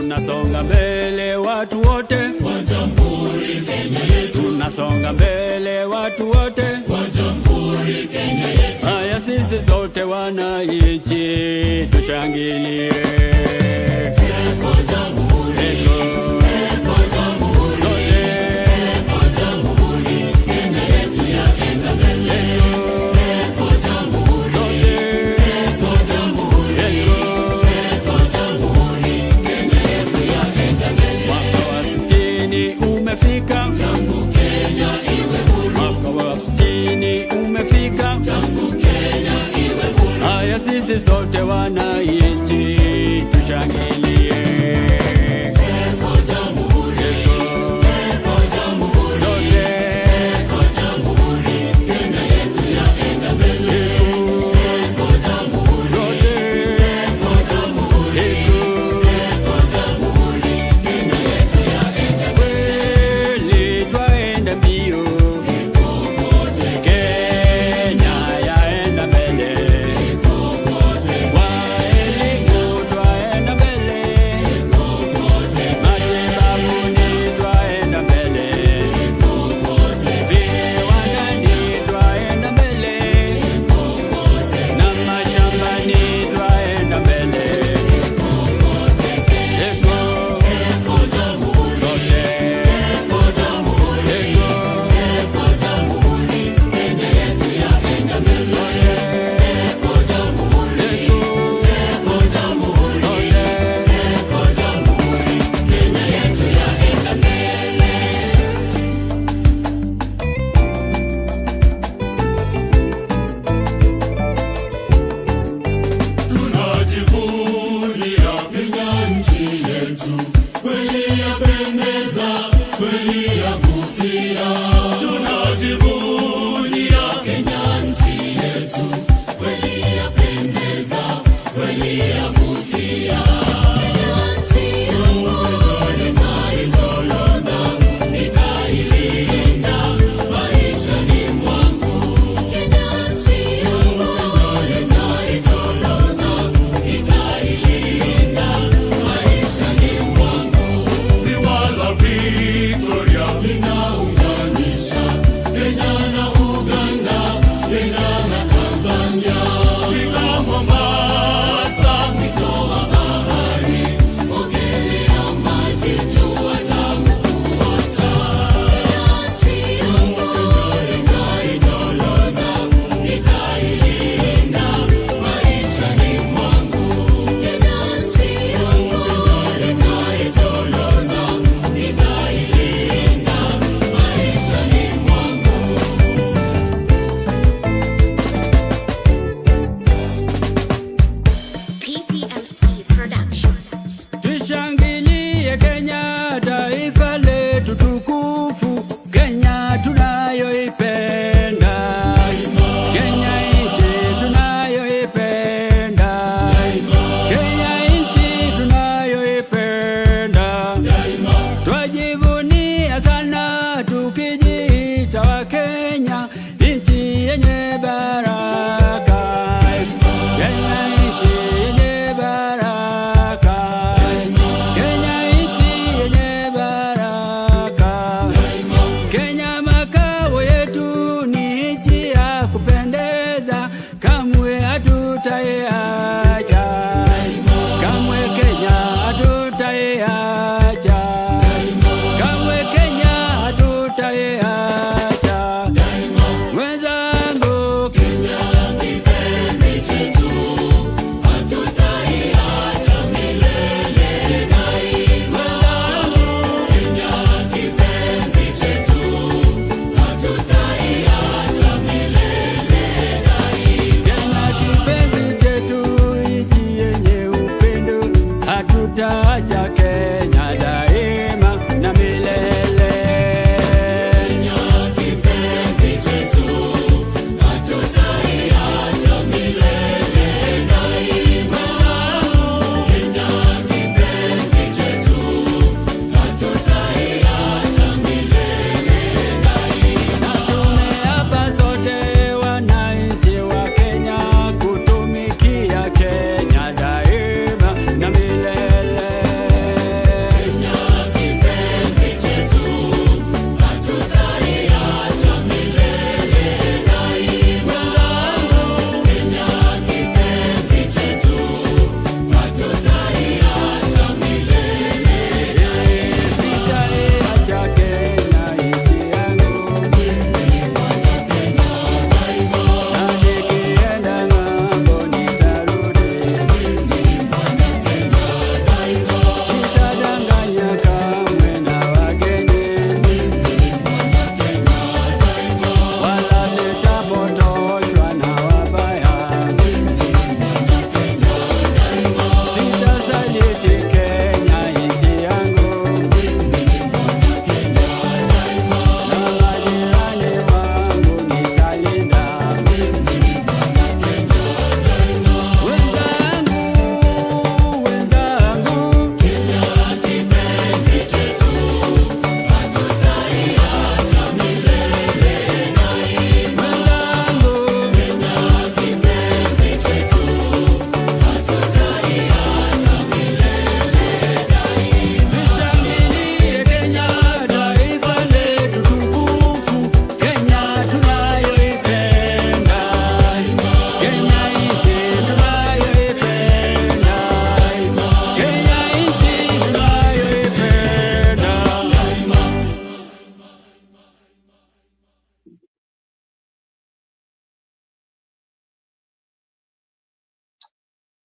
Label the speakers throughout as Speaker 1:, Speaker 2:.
Speaker 1: Tunasonga mbele watu wote
Speaker 2: wa Jamhuri Kenya yetu.
Speaker 1: Tunasonga mbele watu wote
Speaker 2: wa Jamhuri Kenya yetu.
Speaker 1: Haya sisi sote wananchi tushangilie.
Speaker 2: Kwa Jamhuri, kwa Jamhuri, kwa Jamhuri Kenya yetu yaenda mbele. Kwa Jamhuri, kwa Jamhuri, kwa Jamhuri Kenya yetu yaenda mbele.
Speaker 1: Mwaka wa 60 umefika,
Speaker 2: tangu Kenya iwe huru.
Speaker 1: Mwaka wa 60 umefika,
Speaker 2: tangu Kenya iwe huru.
Speaker 1: haya sisi sote wananchi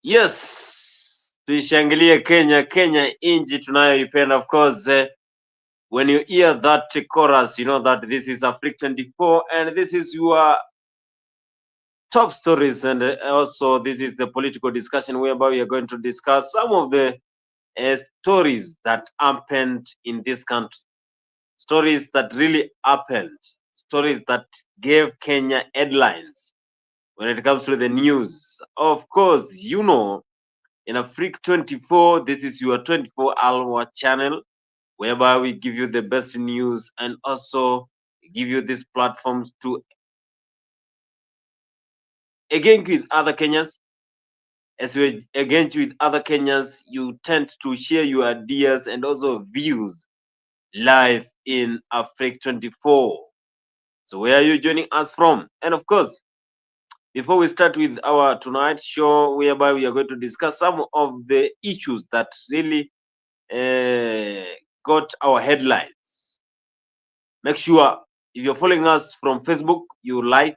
Speaker 3: Yes, tuishangilie Kenya, Kenya inji tunayoipenda. Of course, when you hear that chorus, you know that this is AFRIQ24 and this is your top stories, and also this is the political discussion whereby we are going to discuss some of the stories that happened in this country, stories that really happened, stories that gave Kenya headlines when it comes to the news. Of course, you know, in AFRIQ24, this is your 24-hour channel whereby we give you the best news and also give you these platforms to engage with other Kenyans. As you engage with other Kenyans, you tend to share your ideas and also views live in AFRIQ24. So where are you joining us from? And of course, before we start with our tonight's show, whereby we are going to discuss some of the issues that really got our headlines. Make sure if you're following us from Facebook, you like,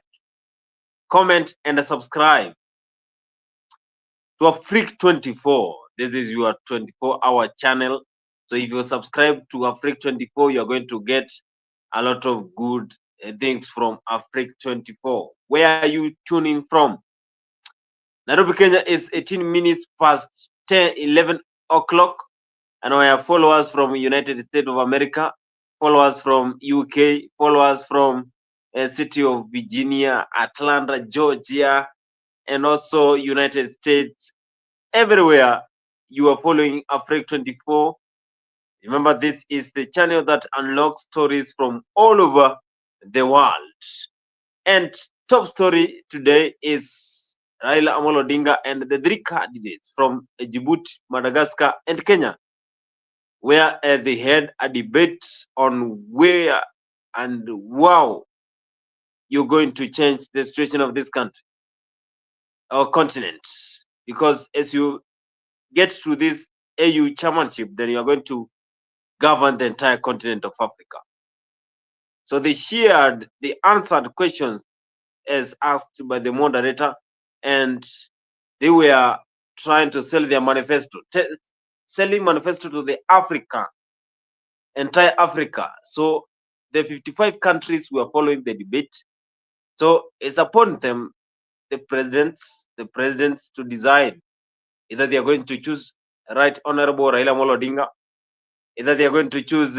Speaker 3: comment, and subscribe to AFRIQ24. This is your 24-hour channel. So if you subscribe to AFRIQ24, you're going to get a lot of good things from AFRIQ24. Where are you tuning from? Nairobi, Kenya is 18 minutes past 11 o'clock. And we have followers from United States of America, followers from UK, followers from city of Virginia, Atlanta, Georgia, and also United States. Everywhere you are following AFRIQ24. Remember, this is the channel that unlocks stories from all over the world. And top story today is Raila Odinga and the three candidates from Djibouti, Madagascar, and Kenya, where they had a debate on where and how you're going to change the situation of this country or continent. Because as you get to this AU chairmanship, then you're going to govern the entire continent of Africa. So they answered questions as asked by the moderator, and they were trying to sell their manifesto, selling manifesto to the entire Africa. So the 55 countries were following the debate. So it's upon them, the presidents to decide either they are going to choose Right Honorable Raila Odinga, either they are going to choose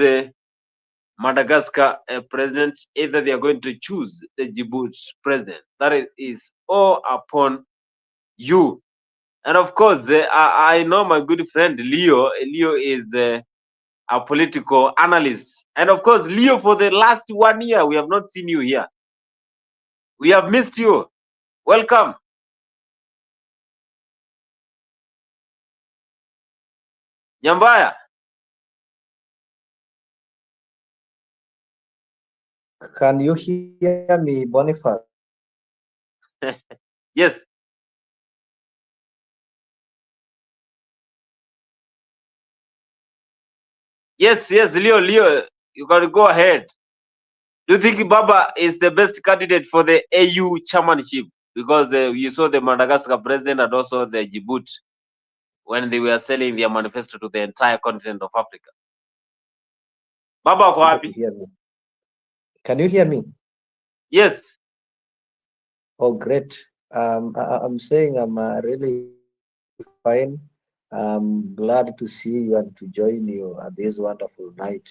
Speaker 3: Madagascar president, either they are going to choose the Djibouti president. That is all upon you. And of course, I know my good friend Leo. Leo is a political analyst. And of course, Leo, for the last 1 year, we have not seen you here. We have missed you. Welcome. Nyambaya.
Speaker 4: Can you hear me, Boniface?
Speaker 3: Yes. Yes, Leo, you got to go ahead. Do you think Baba is the best candidate for the AU chairmanship? Because you saw the Madagascar president and also the Djibouti when they were selling their manifesto to the entire continent of Africa. Baba, uko wapi?
Speaker 4: Can you hear me?
Speaker 3: Yes.
Speaker 4: Oh, great. I'm saying I'm really fine. I'm glad to see you and to join you at this wonderful night.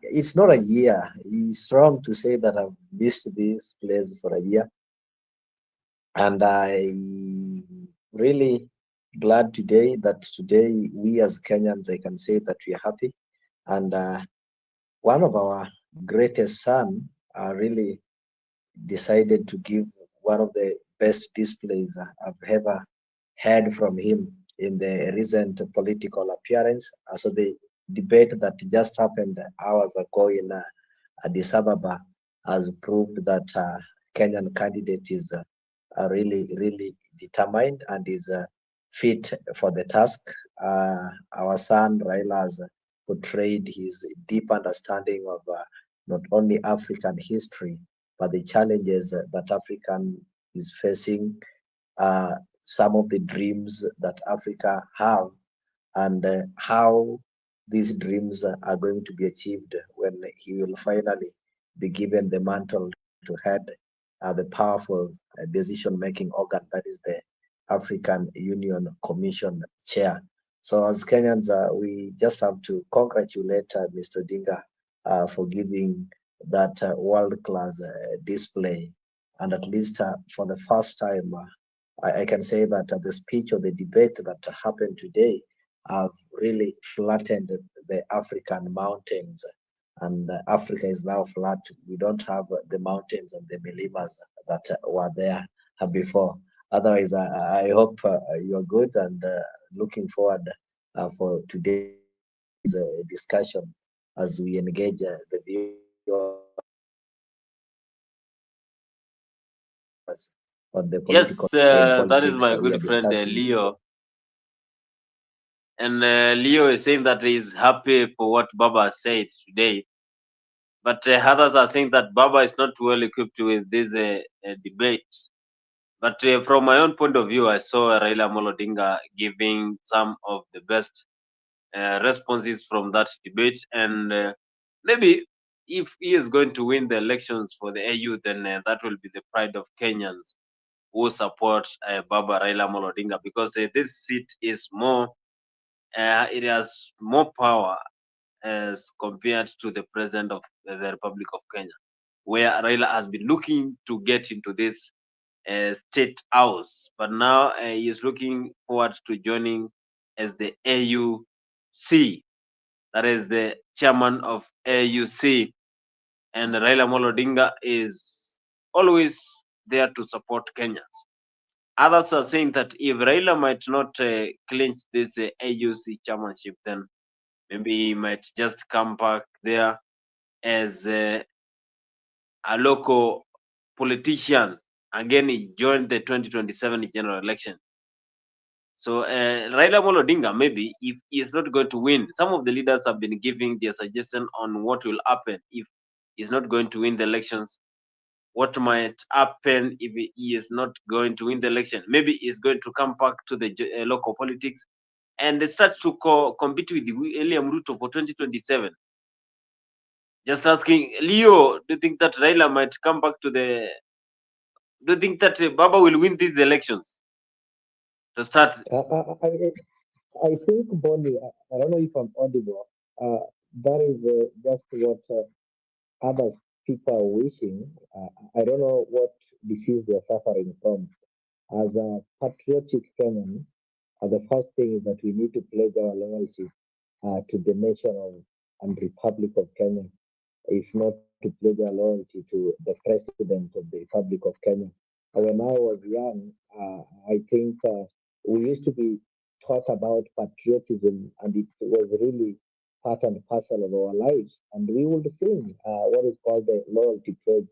Speaker 4: It's not a year. It's wrong to say that I've missed this place for a year. And I really glad today we as Kenyans, I can say that we are happy. And one of our greatest son really decided to give one of the best displays I've ever heard from him in the recent political appearance. So the debate that just happened hours ago in Addis Ababa has proved that Kenyan candidate is really determined and is fit for the task. Our son Raila has portrayed his deep understanding of not only African history, but the challenges that African is facing some of the dreams that Africa have, and how these dreams are going to be achieved when he will finally be given the mantle to head the powerful decision-making organ that is the African Union Commission chair. So as Kenyans, we just have to congratulate Mr. Odinga for giving that world-class display. And at least for the first time, I can say that the speech or the debate that happened today have really flattened the African mountains. And Africa is now flat. We don't have the mountains and the milimas that were there before. Otherwise, I hope you're good, and looking forward for today's discussion as we engage the viewers on the political
Speaker 3: Yes,
Speaker 4: in
Speaker 3: that is
Speaker 4: politics.
Speaker 3: my
Speaker 4: We are
Speaker 3: good friend
Speaker 4: discussing.
Speaker 3: Leo. And Leo is saying that he's happy for what Baba said today. But others are saying that Baba is not well equipped with this debate. But from my own point of view, I saw Raila Odinga giving some of the best responses from that debate. And maybe if he is going to win the elections for the AU, then that will be the pride of Kenyans who support Baba Raila Odinga, because this seat is more, it has more power as compared to the president of the Republic of Kenya, where Raila has been looking to get into this state house, but now he is looking forward to joining as the AUC, that is the chairman of AUC, and Raila Odinga is always there to support Kenyans. Others are saying that if Raila might not clinch this AUC chairmanship, then maybe he might just come back there as a local politician. Again, he joined the 2027 general election. So Raila Odinga, maybe if he is not going to win, some of the leaders have been giving their suggestion on what will happen if he's not going to win the elections. What might happen if he is not going to win the election? Maybe he's going to come back to the local politics and start to compete with William Ruto for 2027. Just asking Leo, do you think that Raila might come back to the? Do you think that Baba will win these elections to start?
Speaker 5: I think, Bonnie, I don't know if I'm audible. That is just what others people are wishing. I don't know what disease they're suffering from. As a patriotic Kenyan, the first thing is that we need to pledge our loyalty to the nation of and Republic of Kenya, if not to pledge our loyalty to the President of the Republic of Kenya. When I was young, I think we used to be taught about patriotism, and it was really part and parcel of our lives. And we would sing what is called the loyalty pledge.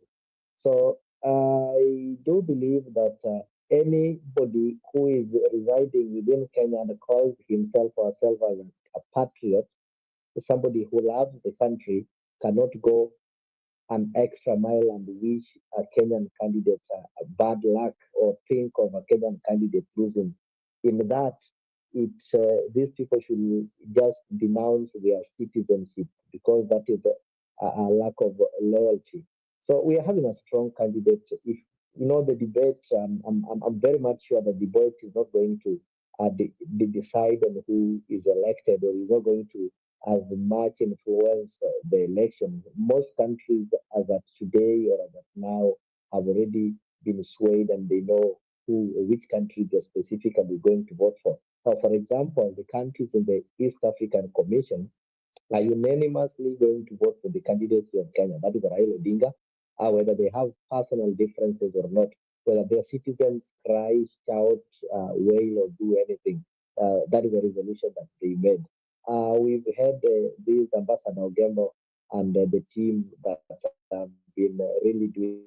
Speaker 5: So I do believe that anybody who is residing within Kenya and calls himself or herself as a patriot, somebody who loves the country, cannot go an extra mile and wish a Kenyan candidate bad luck or think of a Kenyan candidate losing. In that, it's these people should just denounce their citizenship, because that is a lack of loyalty. So we are having a strong candidate. If you know the debate, I'm very much sure that the debate is not going to decide on who is elected, or is not going to have much influence the election. Most countries, as at today or as at now, have already been swayed, and they know which country they're specifically going to vote for. Now, for example, the countries in the East African Commission are unanimously going to vote for the candidacy of Kenya. That is Raila Odinga, whether they have personal differences or not, whether their citizens cry, shout, wail, or do anything. That is a resolution that they made. We've had this Ambassador Ogembo and the team that have been really doing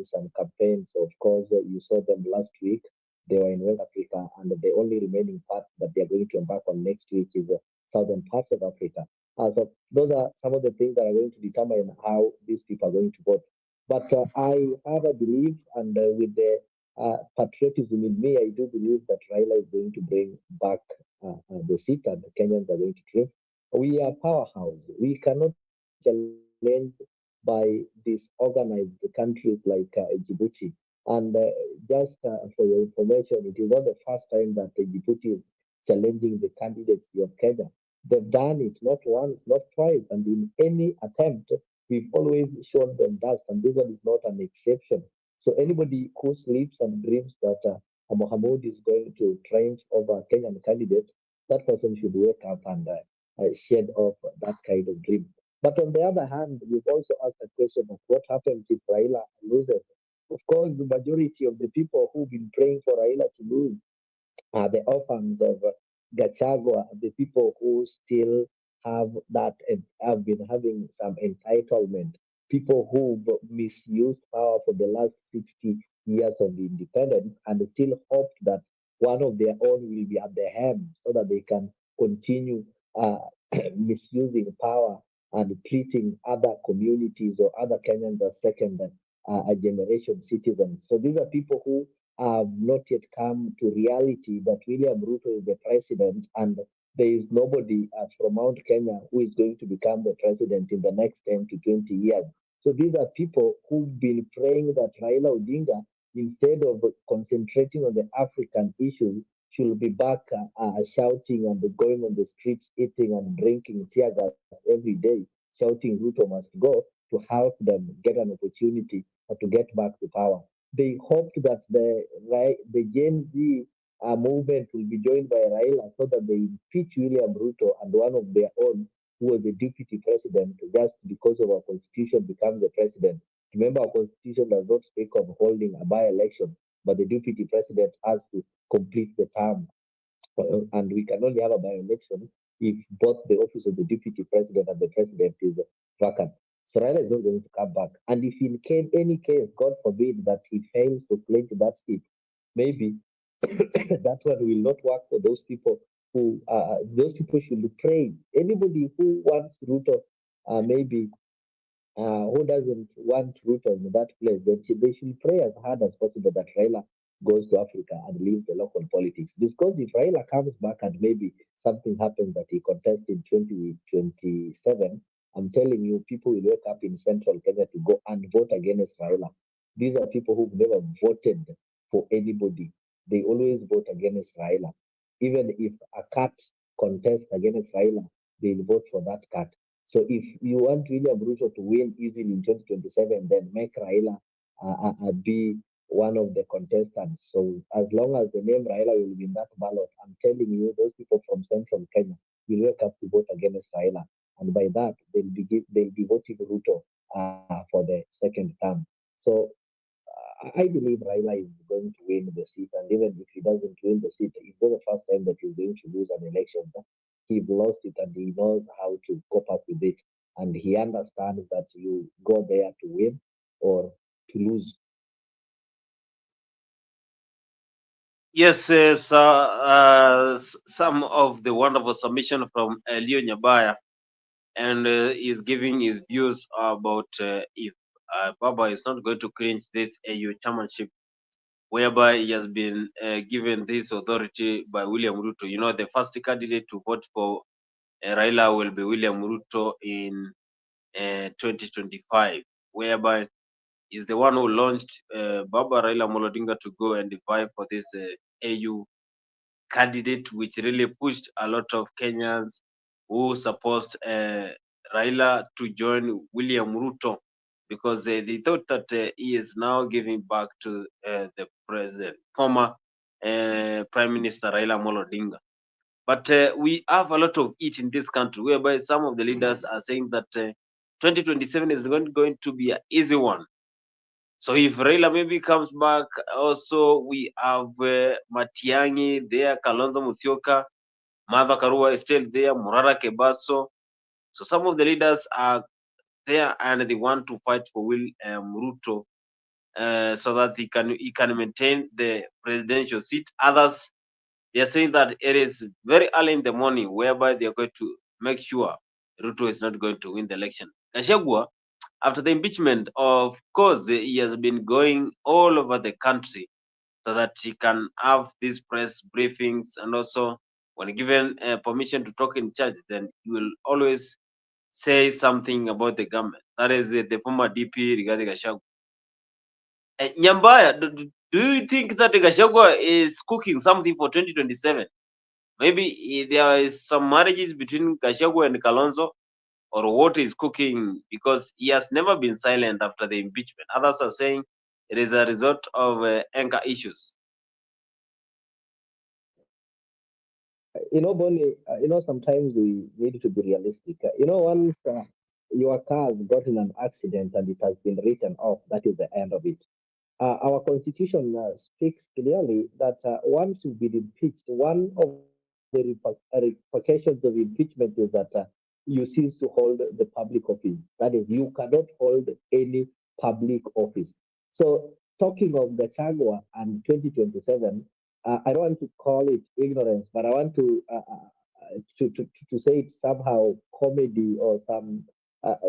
Speaker 5: some campaigns. So, of course, you saw them last week. They were in West Africa, and the only remaining part that they are going to embark on next week is the southern parts of Africa. So those are some of the things that are going to determine how these people are going to vote. But I have a belief, and with the patriotism in me, I do believe that Raila is going to bring back the seat and the Kenyans are going to triumph. We are powerhouse. We cannot challenge by disorganized countries like Djibouti. And for your information, it is not the first time that Djibouti is challenging the candidacy of Kenya. They've done it not once, not twice, and in any attempt, we've always shown them dust, and this one is not an exception. So anybody who sleeps and dreams that Mohamud is going to triumph over a Kenyan candidate, that person should wake up and shed off that kind of dream. But on the other hand, we've also asked the question of what happens if Raila loses. Of course, the majority of the people who've been praying for Raila to lose are the orphans of Gachagua, the people who still have that and have been having some entitlement, people who've misused power for the last 60 years of independence and still hoped that one of their own will be at the helm so that they can continue uh, misusing power and treating other communities or other Kenyans as second generation citizens. So these are people who have not yet come to reality that William Ruto is the president and there is nobody from Mount Kenya who is going to become the president in the next 10 to 20 years. So these are people who've been praying that Raila Odinga, instead of concentrating on the African issues, should be back shouting and going on the streets, eating and drinking tear gas every day, shouting Ruto must go to help them get an opportunity to get back to power. They hoped that the Gen Z movement will be joined by Raila so that they impeach William Ruto and one of their own, who was the deputy president, just because of our constitution becomes the president. Remember, our constitution does not speak of holding a by-election, but the deputy president has to complete the term. And we can only have a by-election if both the office of the deputy president and the president is vacant. So Raila is not going to come back. And if in any case, God forbid, that he fails to clinch that seat, maybe that one will not work for those people should pray. Anybody who wants Ruto, maybe who doesn't want Ruto in that place, then they should pray as hard as possible that Raila goes to Africa and leaves the local politics. Because if Raila comes back and maybe something happens that he contests in 2027, I'm telling you, people will wake up in central Kenya to go and vote against Raila. These are people who've never voted for anybody. They always vote against Raila. Even if a cat contests against Raila, they'll vote for that cat. So if you want William Ruto to win easily in 2027, then make Raila be one of the contestants. So as long as the name Raila will be in that ballot, I'm telling you, those people from Central Kenya will wake up to vote against Raila, and by that they'll be voting Ruto for the second term. So I believe Raila is going to win the seat, and even if he doesn't win the seat, it's not the first time that he's going to lose an election. He lost it and he knows how to cope up with it. And he understands that you go there to win or to lose.
Speaker 3: Yes, some of the wonderful submission from Leo Nyabaya, and is giving his views about if Baba is not going to clinch this AU chairmanship, whereby he has been given this authority by William Ruto. You know, the first candidate to vote for Raila will be William Ruto in 2025, whereby is the one who launched Baba Raila Odinga to go and vie for this AU candidate, which really pushed a lot of Kenyans who supposed Raila to join William Ruto, because they thought that he is now giving back to the president, former Prime Minister Raila Odinga. But we have a lot of it in this country, whereby some of the leaders are saying that 2027 is going to be an easy one. So if Raila maybe comes back, also we have Matiangi there, Kalonzo Musyoka, Martha Karua is still there, Murara Kebaso. So some of the leaders are there and they want to fight for Will Ruto so that he can maintain the presidential seat. Others, they are saying that it is very early in the morning, whereby they are going to make sure Ruto is not going to win the election. Gachagua, after the impeachment, of course, he has been going all over the country so that he can have these press briefings, and also when given permission to talk in church, then he will always say something about the government. That is the former DP Rigathi Gachagua. Nyambaya, do you think that Gachagua is cooking something for 2027? Maybe there is some marriages between Gachagua and Kalonzo, or what is cooking, because he has never been silent after the impeachment. Others are saying it is a result of anchor issues.
Speaker 5: Bonnie, sometimes we need to be realistic. Once your car has gotten an accident and it has been written off, that is the end of it. Our constitution speaks clearly that once you've been impeached, one of the repercussions of impeachment is that you cease to hold the public office. That is, you cannot hold any public office. So, talking of the Chagwa and 2027, I don't want to call it ignorance, but I want to say it's somehow comedy or some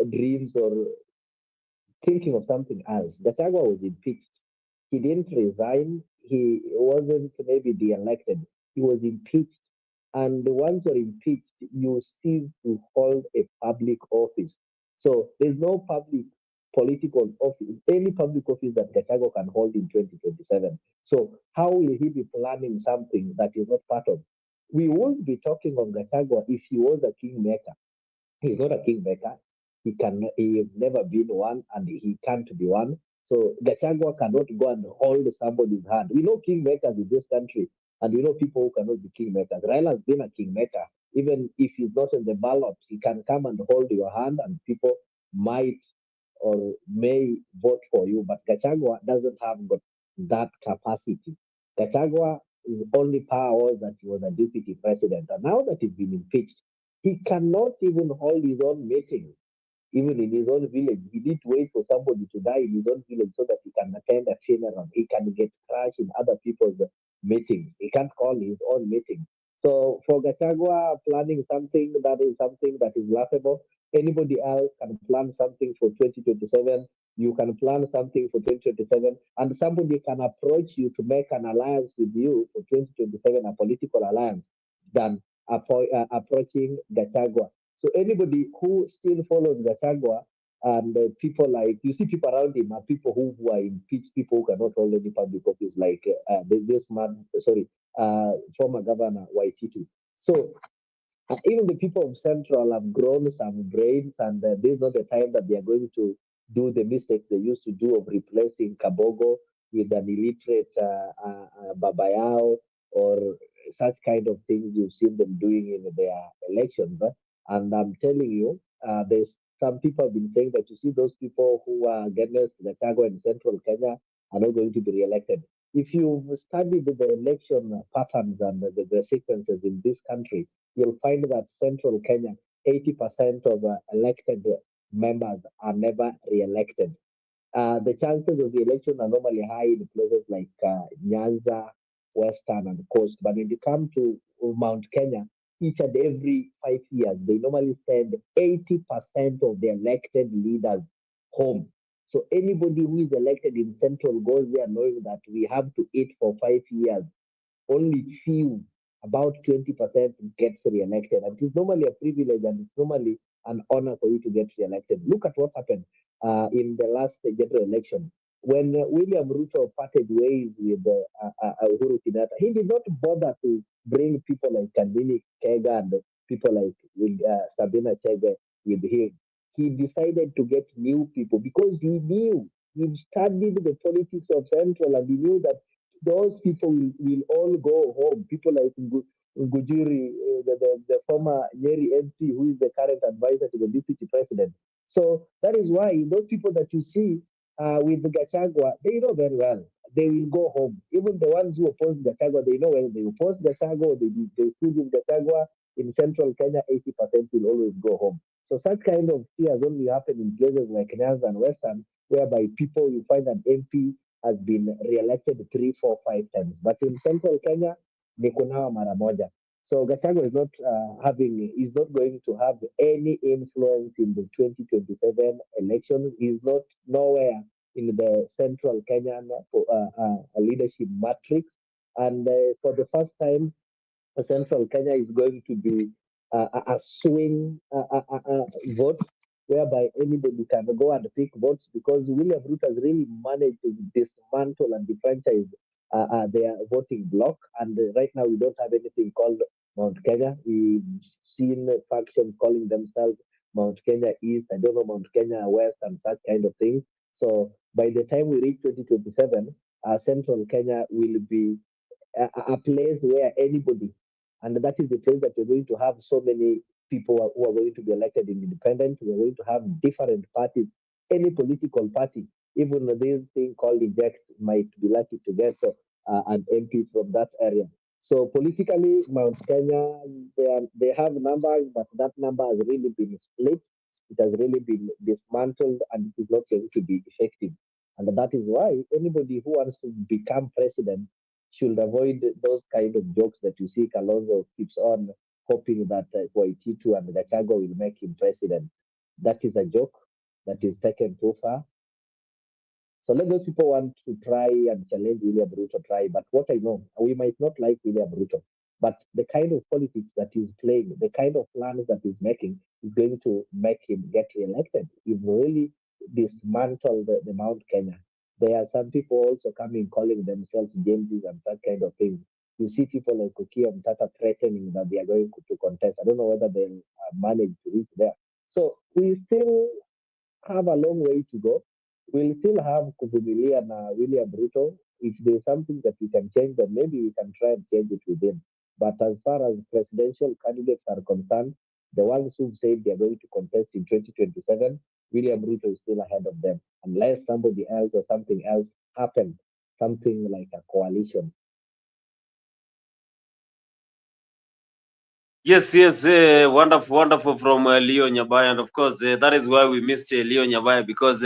Speaker 5: dreams or thinking of something else. Gachagua was impeached. He didn't resign. He wasn't maybe de-elected. He was impeached. And once you're impeached, you cease to hold a public office. So there's no public political office, any public office that Gachagua can hold in 2027. So how will he be planning something that is not part of? We won't be talking of Gachagua if he was a kingmaker. He's not a kingmaker. He has never been one, and he can't be one. So Gachagua cannot go and hold somebody's hand. We know kingmakers in this country, and we know people who cannot be kingmakers. Raila has been a kingmaker. Even if he's not in the ballot, he can come and hold your hand, and people might or may vote for you. But Gachagua doesn't have got that capacity. Gachagua, his only power was that he was a deputy president. And now that he's been impeached, he cannot even hold his own meeting, even in his own village. He need to wait for somebody to die in his own village so that he can attend a funeral. He can get crushed in other people's meetings. He can't call his own meeting. So for Gachagua, planning something that is laughable. Anybody else can plan something for 2027. You can plan something for 2027, and somebody can approach you to make an alliance with you for 2027, a political alliance, than approaching Gachagua. So anybody who still follows Gachagua and people like, you see people around him are people who are impeached, people who cannot hold any public office, like this man, former governor Waititu. So even the people of Central have grown some brains, and this is not the time that they are going to do the mistakes they used to do of replacing Kabogo with an illiterate Babayao or such kind of things you've seen them doing in their elections. And I'm telling you, there's some people have been saying that you see those people who are against Gachagua in Central Kenya are not going to be re-elected. If you've studied the election patterns and the sequences in this country, you'll find that Central Kenya, 80% of elected members are never re-elected. The chances of the election are normally high in places like Nyanza, Western, and Coast. But when you come to Mount Kenya, each and every 5 years, they normally send 80% of the elected leaders home. So anybody who is elected in Central goes there knowing that we have to eat for 5 years. Only few, about 20%, gets re-elected. And it's normally a privilege, and it's normally an honor for you to get re-elected. Look at what happened in the last general election. When William Ruto parted ways with Uhuru Kenyatta, he did not bother to bring people like Kandini Kega and people like Sabina Chege with him. He decided to get new people because he studied the politics of Central, and he knew that those people will all go home. People like Ngujiri, the former Nyeri MP, who is the current advisor to the deputy president. So that is why those people that you see with the Gachagua, they know very well they will go home. Even the ones who oppose Gachagua, they know when they oppose Gachagua, they stood with Gachagua in Central Kenya, 80% will always go home. So such kind of fears only happen in places like Nyanza and Western, whereby people, you find an MP has been re-elected 3, 4, 5 times. But in Central Kenya, ni kunawa mara moja. So Gachagua is not going to have any influence in the 2027 election. He's not nowhere in the central Kenyan leadership matrix. And for the first time, Central Kenya is going to be a swing vote whereby anybody can go and pick votes because William Ruto has really managed to dismantle and defranchise their voting bloc. And right now, we don't have anything called Mount Kenya. We've seen factions calling themselves Mount Kenya East, I don't know, Mount Kenya West, and such kind of things. So by the time we reach 2027, Central Kenya will be a place where anybody, and that is the place that we're going to have so many people who are going to be elected independent. We're going to have different parties, any political party, even this thing called eject might be lucky to get an MP from that area. So politically, Mount Kenya, they have numbers, but that number has really been split. It has really been dismantled, and it is not going to be effective. And that is why anybody who wants to become president should avoid those kind of jokes that you see Kalonzo keeps on hoping that Waititu and Gachagua will make him president. That is a joke that is taken too far. So let those people want to try and challenge William Ruto, try. But what I know, we might not like William Ruto, but the kind of politics that he's playing, the kind of plans that he's making is going to make him get re-elected. He's really dismantled the Mount Kenya. There are some people also coming calling themselves Jameses and that kind of things. You see people like Kukia Mtata threatening that they are going to contest. I don't know whether they'll manage to reach there. So we still have a long way to go. We'll still have Kuvumilia and William Ruto. If there's something that we can change, then maybe we can try and change it within. But as far as presidential candidates are concerned, the ones who said they're going to contest in 2027, William Ruto is still ahead of them, unless somebody else or something else happens, something like a coalition.
Speaker 3: Yes, yes, wonderful, wonderful from Leo Nyabaya. And of course, that is why we missed Leo Nyabaya, because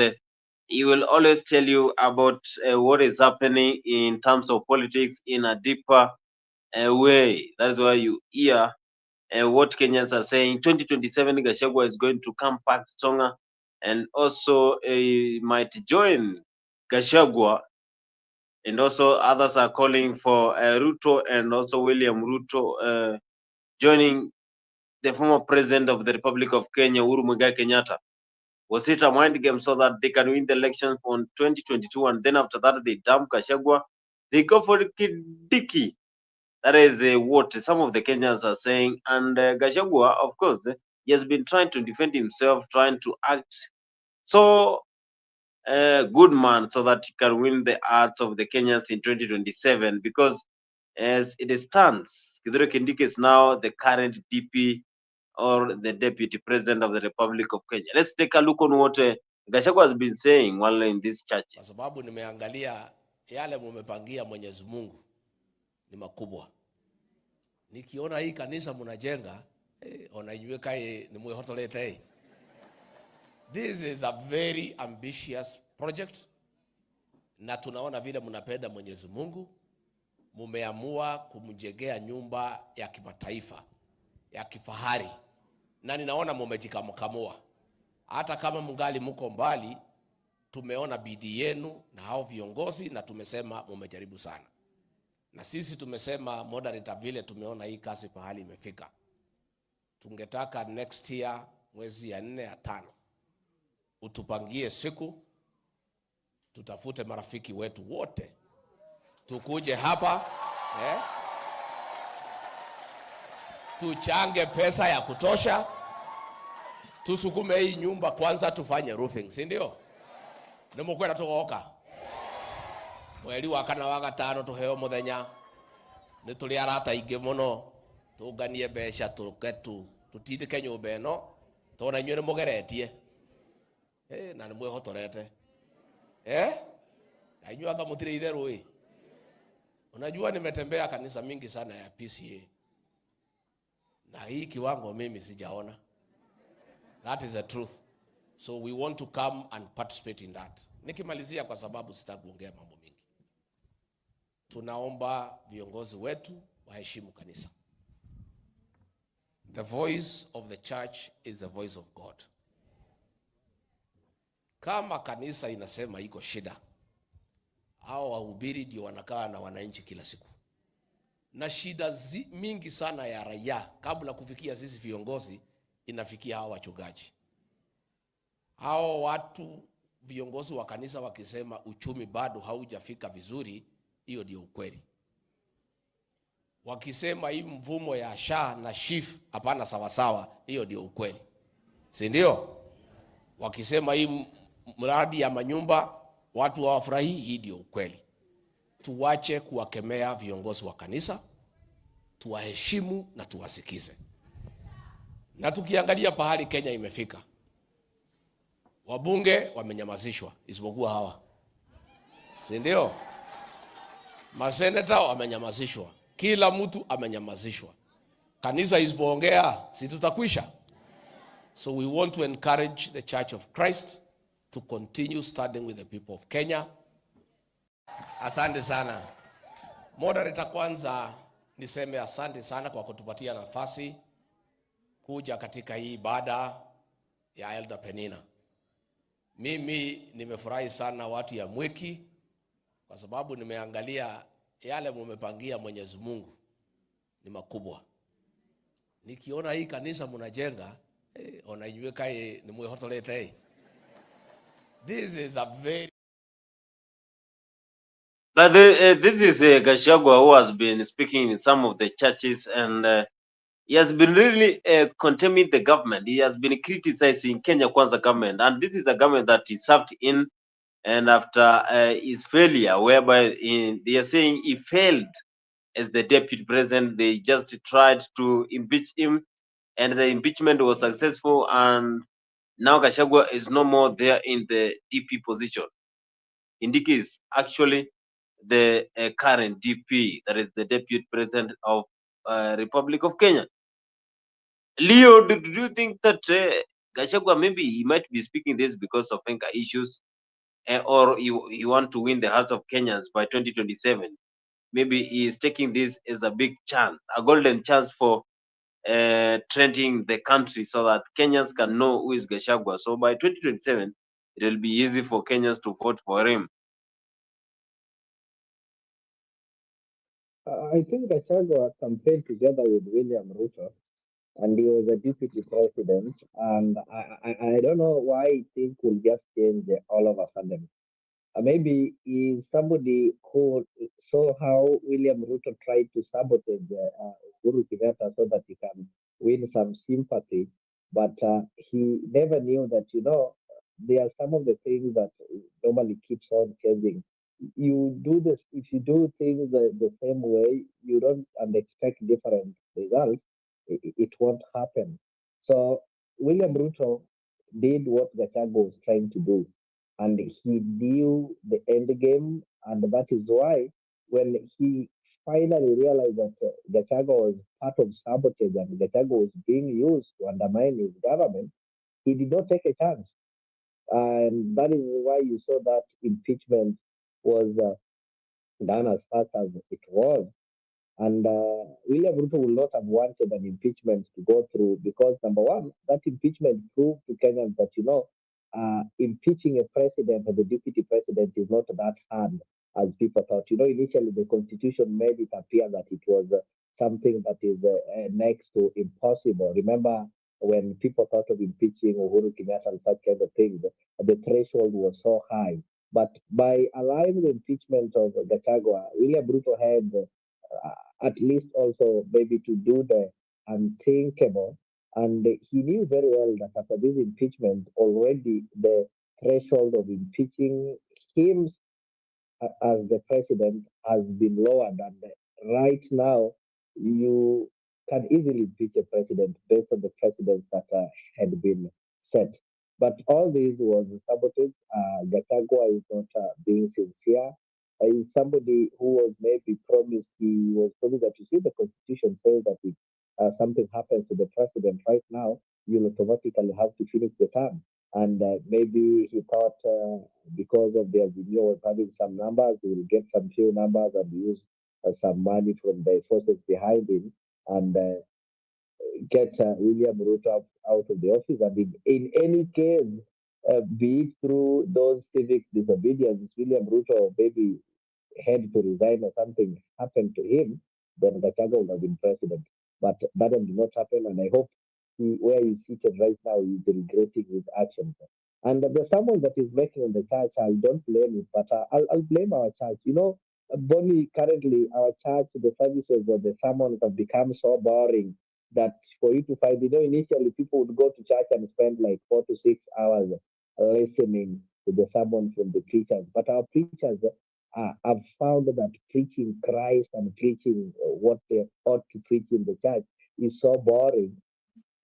Speaker 3: he will always tell you about what is happening in terms of politics in a deeper way. That is why you hear what Kenyans are saying. 2027, Gachagua is going to come back stronger, and also might join Gachagua. And also others are calling for Ruto and also William Ruto joining the former president of the Republic of Kenya, Uhuru Muigai Kenyatta. Was it a mind game so that they can win the election on 2022, and then after that they dump Gachagua? They go for Kidiki. That is what some of the Kenyans are saying. And Gachagua, of course, he has been trying to defend himself, trying to act so good man so that he can win the hearts of the Kenyans in 2027. Because as it stands, Kithure Kindiki is now the current DP or the deputy president of the Republic of Kenya. Let's take a look on what Gachagua has been saying while in this church.
Speaker 2: Kwa sababu nimeangalia yale mumepangia Mwenyezi Mungu ni makubwa. Nikiona hii kanisa mnajenga, onaiweka ni mwehotolete. This is a very ambitious project. Na tunaona vile mnapenda Mwenyezi Mungu, mumeamua kumjengea nyumba ya kimataifa, ya kifahari. Na ninaona mumejikakamua. Hata kama mungali mko mbali, tumeona bidii yenu na hao viongozi na tumesema mumejaribu sana. Na sisi tumesema moderator vile tumeona hii kazi pahali imefika. Tungetaka next year mwezi ya 4 ya 5 utupangie siku, tutafute marafiki wetu wote, tukuje hapa tuchange pesa ya kutosha, tusukume hii nyumba kwanza, tufanye roofing, si ndio? Nimukwenda tugoka mweri wa 4 wa 5 tuheo muthenya, ni tuli arata ingi muno, tunganie mbeca tuketu tutindike nyumba ino, tona inyuĩ nĩ mũgeretie na nĩ mwĩhotorete na inyuĩ anga mũtirĩ itherũ. Unajua nimetembea kanisa mingi sana ya PCA, na hii kiwango mimi sijaona. That is the truth. So we want to come and participate in that. Nikimalizia kwa sababu sitakuongea mambo mingi. Tunaomba viongozi wetu waheshimu kanisa. The voice of the church is the voice of God. Kama kanisa inasema iko shida, hao wahubiri ndio wanakaa na wananchi kila siku, na shida mingi sana ya raia kabla kufikia sisi viongozi inafikia hao wachungaji. Hao watu viongozi wa kanisa wakisema uchumi bado haujafika vizuri, hiyo ndio ukweli. Wakisema hii mvumo ya SHA na SHIF hapana sawasawa, hiyo ndio ukweli, si ndio? Wakisema hii mradi ya manyumba watu hawafurahi, hii ndio ukweli. Tuwache kuwakemea viongozi wa kanisa, tuwaheshimu na tuwasikize. Na tukiangalia pahali Kenya imefika, wabunge wamenyamazishwa isipokuwa hawa, si ndio? Maseneta wamenyamazishwa, kila mtu amenyamazishwa. Kanisa isipoongea si tutakwisha? So we want to encourage the Church of Christ to continue standing with the people of Kenya. Asante sana. Moderator, kwanza niseme asante sana kwa kutupatia nafasi kuja katika hii ibada ya Elder Penina. Mimi nimefurahi sana watu ya Mweki, kwa sababu nimeangalia yale mumepangia Mwenyezi Mungu ni makubwa. Nikiona hii kanisa mnajenga, onaiweka ni mwehotolete. This is a very
Speaker 3: This is Gachagua, who has been speaking in some of the churches, and he has been really condemning the government. He has been criticizing Kenya Kwanza government, and this is a government that he served in, and after his failure, whereby they are saying he failed as the deputy president, they just tried to impeach him, and the impeachment was successful, and now Gachagua is no more there in the DP position. Indiki is actually the current DP, that is the deputy president of Republic of Kenya. Leo, do you think that Gachagua, maybe he might be speaking this because of anger issues, or you want to win the hearts of Kenyans by 2027? Maybe he is taking this as a big chance, a golden chance for trending the country, so that Kenyans can know who is Gachagua. So by 2027, it will be easy for Kenyans to vote for him.
Speaker 5: I think Gachagua campaigned together with William Ruto, and he was a deputy president. And I don't know why I think will just change all of a sudden. Maybe he's somebody who saw how William Ruto tried to sabotage Uhuru Kenyatta so that he can win some sympathy. But he never knew that, there are some of the things that normally keeps on changing. You do this, if you do things the same way, you don't and expect different results, it won't happen. So William Ruto did what Gachagua was trying to do, and he knew the end game, and that is why when he finally realized that Gachagua was part of sabotage and Gachagua was being used to undermine his government, he did not take a chance. And that is why you saw that impeachment was done as fast as it was. And William Ruto would not have wanted an impeachment to go through because, number one, that impeachment proved to Kenyans that, impeaching a president or the deputy president is not that hard as people thought. Initially the constitution made it appear that it was something that is next to impossible. Remember when people thought of impeaching Uhuru Kenyatta and such kind of things, the threshold was so high. But by allowing the impeachment of Gachagua, William Ruto had at least also maybe to do the unthinkable. And he knew very well that after this impeachment, already the threshold of impeaching him as the president has been lowered. And right now, you can easily impeach a president based on the precedents that had been set. But all this was sabotage. Gachagua is not being sincere. He's somebody who was maybe promised, he was promised that, you see, the constitution says that if something happens to the president right now, you'll automatically have to finish the term. And maybe he thought because of the Azimio was having some numbers, he will get some few numbers and use some money from the forces behind him and get William Ruto out of the office. And in any case, be it through those civic disobedience, William Ruto maybe had to resign or something happened to him, then Gachagua would have been president. But that did not happen, and I hope where he's seated right now, he's regretting his actions. And there's someone that is making in the church. I don't blame it, but I'll blame our church. Bonnie, currently our church, the services or the sermons have become so boring that for you to find, initially people would go to church and spend like 4 to 6 hours listening to the sermon from the preachers. But our preachers have found that preaching Christ and preaching what they ought to preach in the church is so boring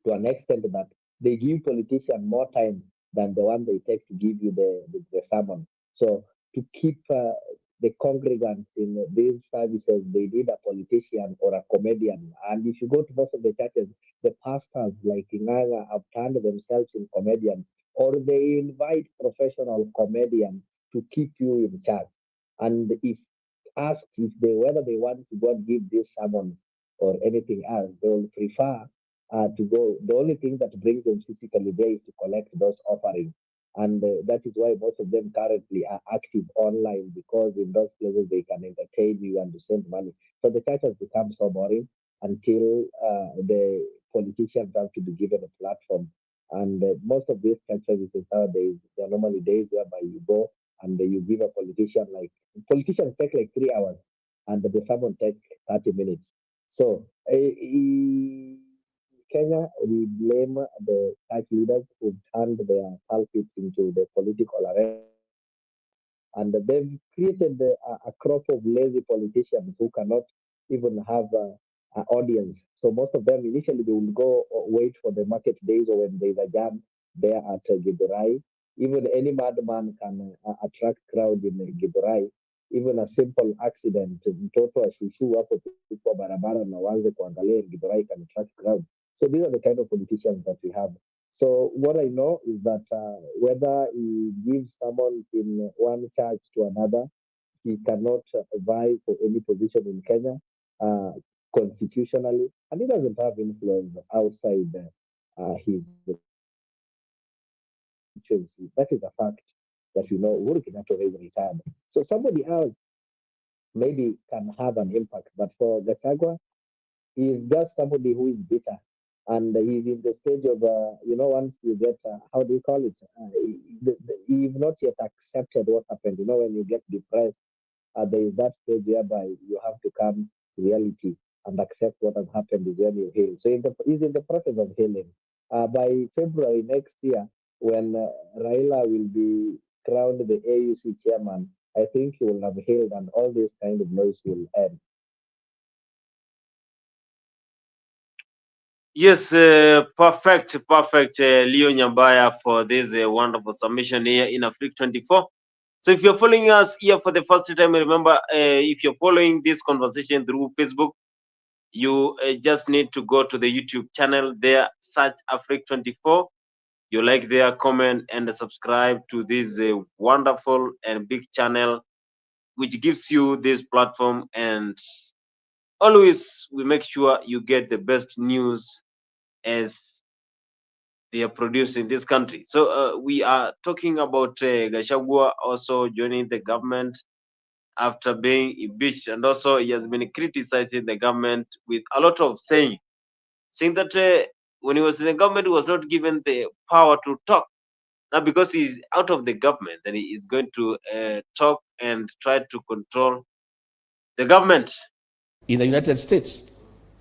Speaker 5: to an extent that they give politicians more time than the one they take to give you the sermon. So to keep the congregants in these services, they need a politician or a comedian. And if you go to most of the churches, the pastors like Inganga have turned themselves in comedians, or they invite professional comedians to keep you in church. And if asked whether they want to go and give these sermons or anything else, they will prefer to go. The only thing that brings them physically there is to collect those offerings. And that is why most of them currently are active online, because in those places they can entertain you and send money. So the church has become so boring until the politicians have to be given a platform. And most of these church services nowadays, they're normally days whereby you go and you give a politician, like politicians take like 3 hours and the sermon take 30 minutes. So Kenya, we blame the church leaders who turned their pulpits into the political arena. And they've created a crop of lazy politicians who cannot even have an audience. So most of them, initially, they will go wait for the market days or when there's a jam there at Githurai. Even any madman can attract crowd in Githurai. Even a simple accident, mtoto ashushu hapo tu kwa barabara na waanze kuangalia Githurai can attract crowd. So these are the kind of politicians that we have. So what I know is that whether he gives someone in one church to another, he cannot vie for any position in Kenya constitutionally, and he doesn't have influence outside his constituency. That is a fact that Uhuru Kenyatta already retired. So somebody else maybe can have an impact, but for Gachagua, he is just somebody who is bitter. And he's in the stage of, once you get, how do you call it? You've not yet accepted what happened. When you get depressed, there is that stage whereby you have to come to reality and accept what has happened is when you heal. So he's in the process of healing. By February next year, when Raila will be crowned the AUC chairman, I think he will have healed and all this kind of noise will end.
Speaker 3: Yes, perfect, Leo Nyambaya, for this wonderful submission here in AFRIQ24. So if you're following us here for the first time, remember, if you're following this conversation through Facebook, you just need to go to the YouTube channel there, search AFRIQ24. You like there, comment, and subscribe to this wonderful and big channel, which gives you this platform. And always we make sure you get the best news as they are produced in this country. So we are talking about Gachagua also joining the government after being impeached, and also he has been criticizing the government with a lot of saying that when he was in the government, he was not given the power to talk. Now, because he's out of the government, then he is going to talk and try to control the government.
Speaker 2: In the United States,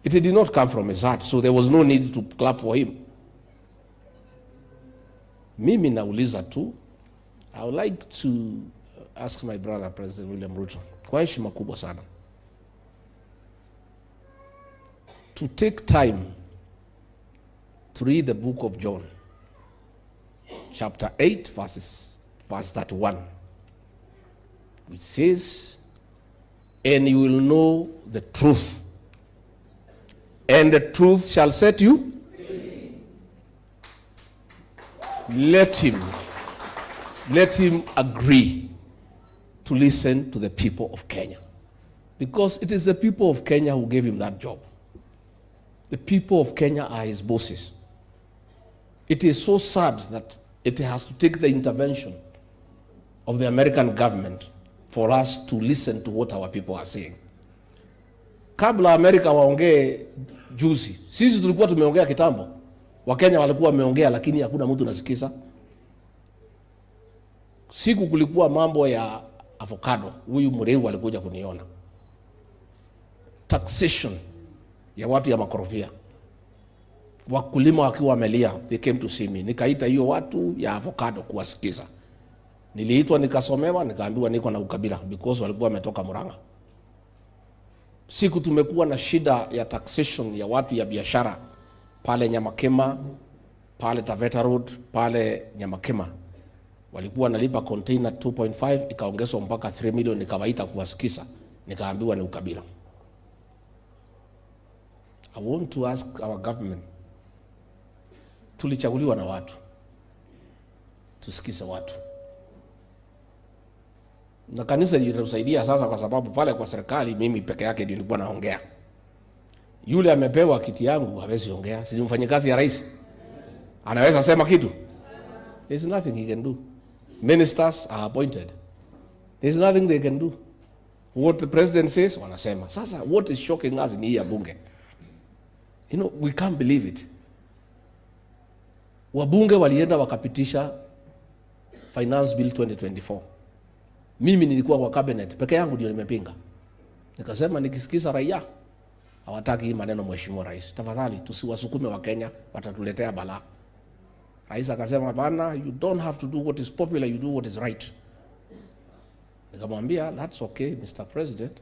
Speaker 2: it did not come from his heart, so there was no need to clap for him. Mimi nauliza tu, I would like to ask my brother, President William Ruto, kwa heshima kubwa sana, to take time to read the book of John, chapter 8, verse 31, which says, and you will know the truth, and the truth shall set you free. Let him agree to listen to the people of Kenya, because it is the people of Kenya who gave him that job. The people of Kenya are his bosses. It is so sad that it has to take the intervention of the American government for us to listen to what our people are saying. Kabla Amerika waongee juzi, sisi tulikuwa tumeongea kitambo. Wakenya walikuwa wameongea, lakini hakuna mtu nasikiza. Siku kulikuwa mambo ya avocado, huyu mreu alikuja kuniona. Taxation ya watu ya makorofia. Wakulima wakiwa wamelia, they came to see me. Nikaita hiyo watu ya avocado kuwasikiza. Niliitwa nikasomewa, nikaambiwa niko na ukabila because walikuwa wametoka Murang'a. Siku tumekuwa na shida ya taxation ya watu ya biashara pale Nyamakema, pale Taveta Road, pale Nyamakema. Walikuwa nalipa container 2.5 ikaongezwa mpaka 3 million, nikawaita kuwasikiza, nikaambiwa ni ukabila. I want to ask our government, tulichaguliwa na watu, tusikize watu. Na kanisa litatusaidia sasa, kwa sababu pale kwa serikali mimi peke yake ndio nilikuwa naongea. Yule amepewa kiti yangu hawezi ongea, si mfanyikazi ya rais. Anaweza sema kitu? There's nothing he can do. Ministers are appointed. There's nothing they can do. What the president says, wanasema. Sasa what is shocking us ni hii ya bunge. You know, we can't believe it. Wabunge walienda wakapitisha Finance Bill 2024. Mimi nilikuwa kwa cabinet, peke yangu ndio nimepinga. Nikasema nikisikiza raia hawataki hii maneno, mheshimiwa rais, tafadhali tusiwasukume wa Kenya, watatuletea balaa. Rais akasema bana, you don't have to do what is popular, you do what is right. Nikamwambia that's okay Mr. President,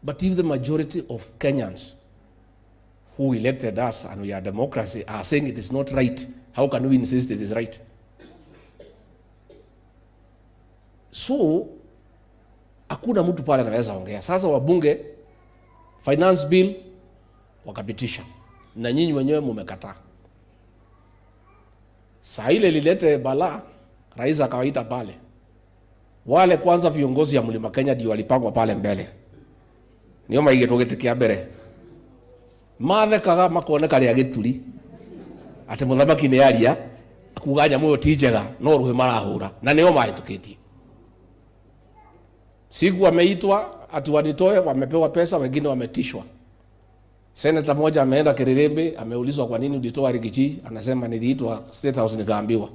Speaker 2: but if the majority of Kenyans who elected us and we are democracy are saying it is not right, how can we insist it is right? So hakuna mtu pale anaweza ongea. Sasa wabunge finance bill wakapitisha, na nyinyi wenyewe mmekataa. Saa ile lilete bala, rais akawaita pale. Wale kwanza viongozi ya Mlima Kenya ndio walipangwa pale mbele. Niyo maige tugetikia mbere. Mathe kaga makoneka ria gituri. Ate muthamaki ni yaria akuganya muyo ti njega no ruhe marahura, na niyo mahitukitie. Siku wameitwa ati wanitoe, wamepewa pesa, wengine wametishwa. Senator moja ameenda Kirerembe, ameulizwa kwa nini ulitoa Rigiji, anasema niliitwa State House nikaambiwa.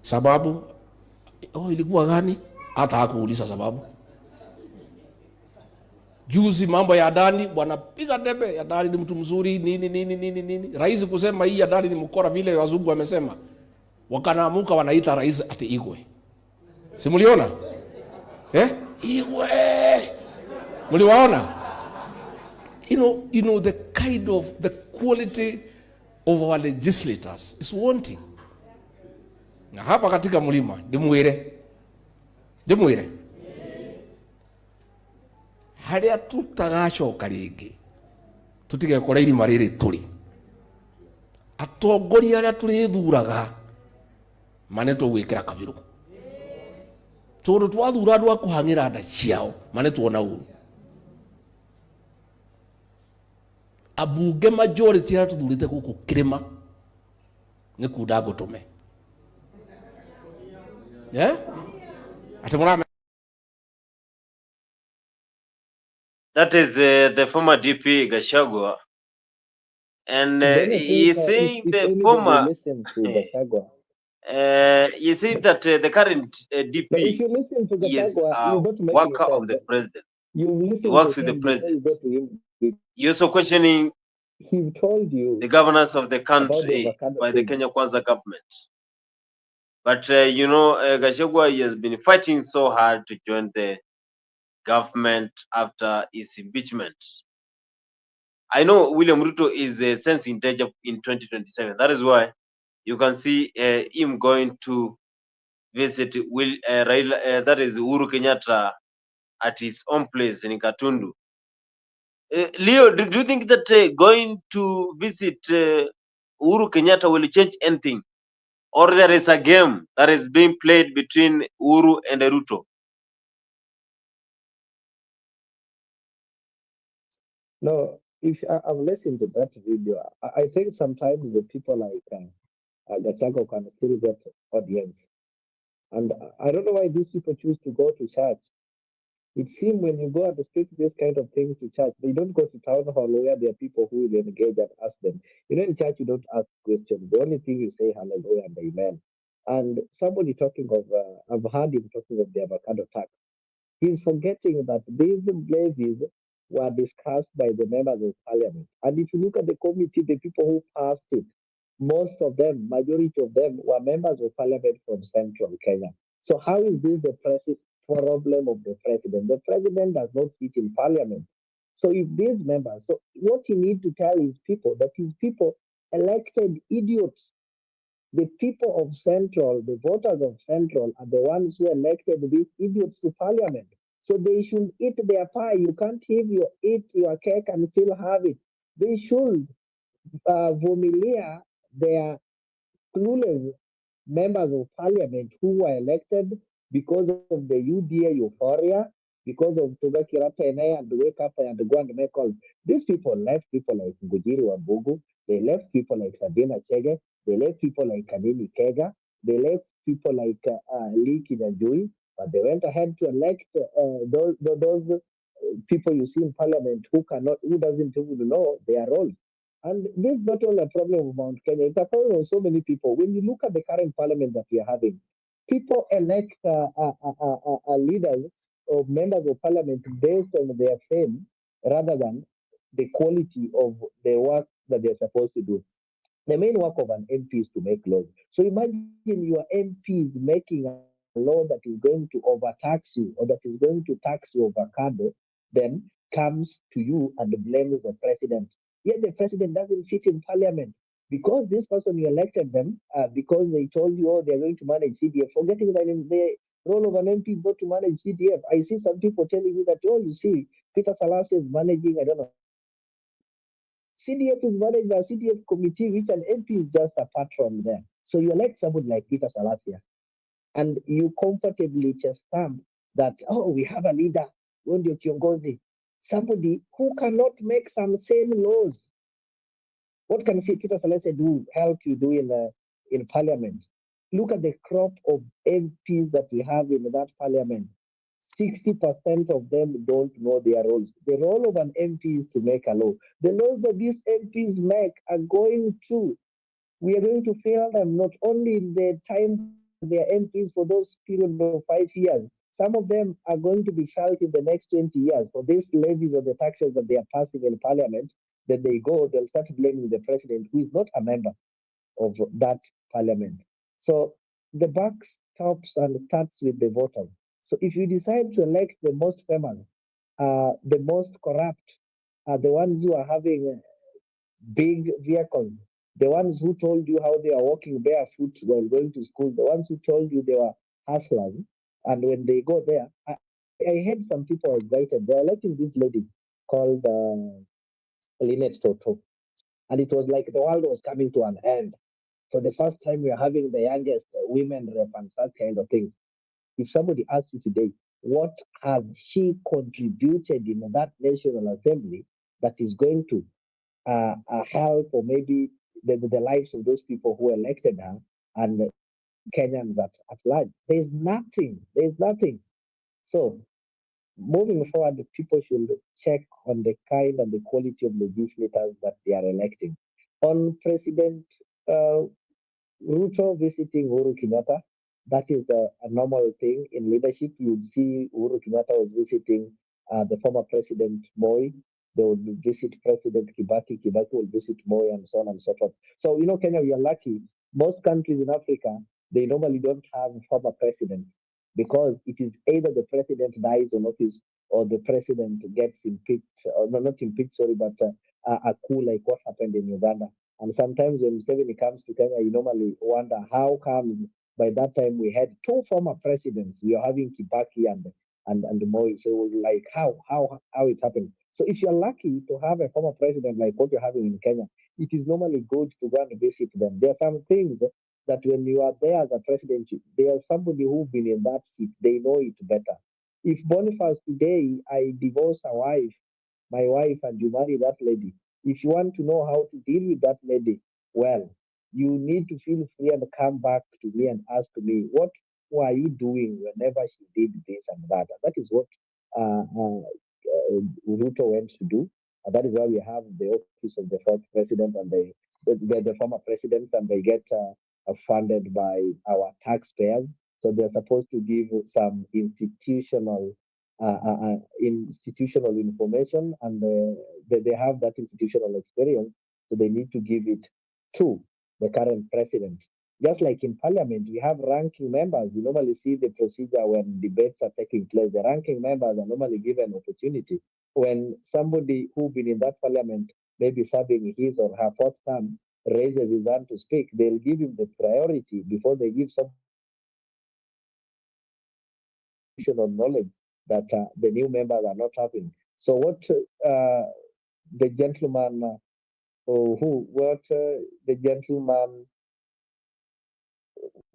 Speaker 2: Sababu ilikuwa gani? Hata hakuuliza sababu. Juzi mambo ya Adani, wanapiga debe, Adani ni mtu mzuri nini. Rais kusema hii Adani ni mkora vile wazungu wamesema. Wakanaamuka wanaita rais ati Igwe. Si mliona? Igwe. Mliwaona? You know the kind of the quality of our legislators is wanting. Na hapa katika mlima ndimwire haria tutagacoka ringi tutige kora irima riri turi atongoria aria turithuraga mane tugwikira kabiru tondu twathura andu akuhangira nda ciao mane tuona uru abunge majority aria tuthurite guku kirima ni kunda ngutume
Speaker 3: That is the former DP Gachagua, and he is saying the former. You see that the current DP is a worker of the president. He works with the president. You're also questioning
Speaker 5: he told you
Speaker 3: the governance of the country by the Kenya Kwanza government. But Gachagua, he has been fighting so hard to join the government after his impeachment. I know William Ruto is sensing danger in 2027. That is why you can see him going to visit Raila, that is Uhuru Kenyatta, at his own place in Katundu. Leo, do you think that going to visit Uhuru Kenyatta will change anything? Or there is a game that is being played between Uhuru and Ruto?
Speaker 5: No, if I've listened to that video, I think sometimes the people like Gachagua can still get audience. And I don't know why these people choose to go to church. It seems when you go and speak this kind of things to church, they don't go to town hall where there are people who will engage and ask them. In church, you don't ask questions. The only thing you say, hallelujah and amen. And somebody talking of, I've heard him talking of the avocado tax. He's forgetting that these levies were discussed by the members of parliament. And if you look at the committee, the people who passed it, most of them, majority of them, were members of parliament from central Kenya. So how is this the problem of the president? The president does not sit in parliament. So if these members, so what he needs to tell his people that his people elected idiots. The people of Central, the voters of Central, are the ones who elected these idiots to parliament. So they should eat their pie. You can't eat your cake and still have it. They should vumilia their clueless members of parliament who were elected because of the UDA euphoria, because of Tugakirata and wake up and go and make calls. These people left people like Ngujiri Wambugu, they left people like Sabina Chege, they left people like Kanini Kega, they left people like Lee Kinyanjui, but they went ahead to elect those people you see in parliament who doesn't even know their roles. And this is not only a problem of Mount Kenya, it's a problem of so many people. When you look at the current parliament that we are having, people elect leaders or members of parliament based on their fame rather than the quality of the work that they're supposed to do. The main work of an MP is to make laws. So imagine your MP is making a law that is going to overtax you or that is going to tax your avocado, then comes to you and blames the president. Yet the president doesn't sit in parliament because this person you elected them because they told you, oh, they're going to manage CDF, forgetting that in the role of an MP is not to manage CDF. I see some people telling me that, oh, you see, Peter Salassi is managing, I don't know, CDF is managed by a CDF committee, which an MP is just a patron there. So you elect somebody like Peter Salassi, and you comfortably just stamp that, oh, we have a leader, Ndio Kiongozi, somebody who cannot make some same laws. What can Peter Salassi help you do in parliament? Look at the crop of MPs that we have in that parliament. 60% of them don't know their roles. The role of an MP is to make a law. The laws that these MPs make are going to, we are going to fail them not only in the time they are MPs for those period of 5 years. Some of them are going to be felt in the next 20 years for these levies or the taxes that they are passing in parliament. Then they'll start blaming the president, who is not a member of that parliament. So the buck stops and starts with the voters. So if you decide to elect the most famous, the most corrupt, the ones who are having big vehicles, the ones who told you how they are walking barefoot while going to school, the ones who told you they were hustlers, and when they go there, I heard some people excited. They're electing this lady called Lynette Toto. And it was like the world was coming to an end. For the first time, we are having the youngest women rep and such kind of things. If somebody asks you today, what has she contributed in that National Assembly that is going to help or maybe the lives of those people who elected her and Kenyans at large? There's nothing. There's nothing. So moving forward, people should check on the kind and the quality of legislators that they are electing. On President Ruto visiting Uhuru Kenyatta, that is a normal thing in leadership. You would see Uhuru Kenyatta was visiting the former President Moi. They would visit President Kibaki. Kibaki will visit Moi, and so on and so forth. So, Kenya, we are lucky. Most countries in Africa, they normally don't have former presidents because it is either the president dies on office or the president gets impeached, or no, not impeached, sorry, but a coup like what happened in Uganda. And sometimes when Museveni comes to Kenya, you normally wonder how come by that time we had two former presidents. We are having Kibaki and Moi. So like how it happened. So if you're lucky to have a former president like what you're having in Kenya, it is normally good to go and visit them. There are some things that when you are there as a president, there's somebody who's been in that seat, they know it better. If Boniface today, I divorce my wife, and you marry that lady, if you want to know how to deal with that lady, well, you need to feel free and come back to me and ask me, what were you doing whenever she did this and that? And that is what Ruto went to do. And that is why we have the office of the fourth president and the former presidents, and they get funded by our taxpayers. So they're supposed to give some institutional information, and they have that institutional experience, so they need to give it to the current president. Just like in parliament, we have ranking members. You normally see the procedure when debates are taking place. The ranking members are normally given opportunity. When somebody who's been in that parliament, maybe serving his or her fourth term, raises his hand to speak, they'll give him the priority before they give some knowledge that the new members are not having. So what the gentleman